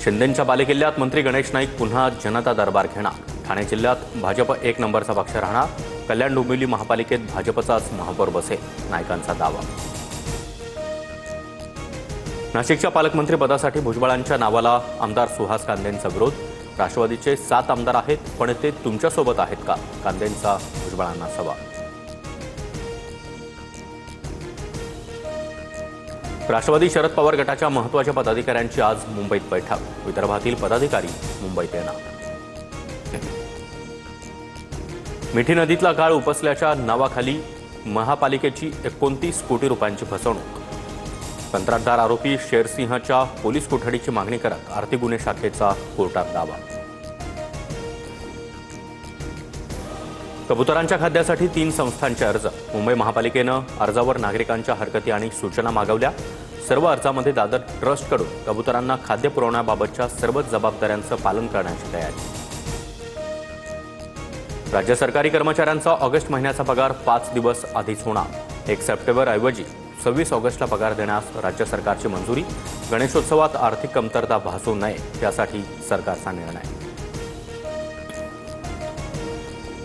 शिंदेंच्या बालेकिल्ल्यात मंत्री गणेश नाईक पुन्हा जनता दरबार घेणार। ठाणे जिल्ह्यात भाजप 1 नंबरचा पक्ष राहणार। कल्याण डोंबिवली महापालिकेत भाजपचाच महापौर बसेल, नाईकांचा दावा। नाशिकच्या पालकमंत्री पदासाठी भुजबळांच्या नावाला आमदार सुहास कांदेंचा विरोध। राष्ट्रवादीचे 7 आमदार आहेत, पण ते तुमच्यासोबत आहेत का? कांदेंचा भुजबळांना सवाल। राष्ट्रवादी शरद पवार गटाच्या महत्त्वाच्या पदाधिकाऱ्यांची आज मुंबईत बैठक। विदर्भातील पदाधिकारी मुंबईत येणार। मिठी नदीतला गाळ उपसल्याच्या नावाखाली महापालिकेची 29 कोटी रुपयांची फसवणूक। कंत्राटदार आरोपी शेरसिंहच्या पोलीस कोठडीची मागणी करत आर्थिक गुन्हे शाखेचा कोर्टात दावा। कबुतरांच्या खाद्यासाठी 3 संस्थांचे अर्ज। मुंबई महापालिकेनं अर्जावर नागरिकांच्या हरकती आणि सूचना मागवल्या। सर्व अर्जामध्ये दादर ट्रस्टकडून कबुतरांना खाद्य पुरवण्याबाबतच्या सर्व जबाबदाऱ्यांचं पालन करण्याची तयारी। राज्य सरकारी कर्मचाऱ्यांचा ऑगस्ट महिन्याचा पगार 5 दिवस आधीच होणार। 1 सप्टेंबरऐवजी 26 ऑगस्टला पगार देण्यास राज्य सरकारची मंजुरी। गणेशोत्सवात आर्थिक कमतरता भासू नये यासाठी सरकारचा निर्णय।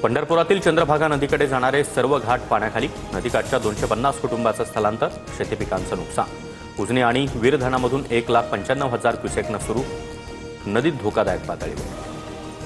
पंढरपुरातील चंद्रभागा नदीकडे जाणारे सर्व घाट पाण्याखाली। नदीकाठच्या 250 कुटुंबांचं स्थलांतर। शेती पिकांचं नुकसान। उजनी आणि वीर धरणामधून 1,95,000 क्युसेकनं सुरू। नदीत धोकादायक पातळीवर।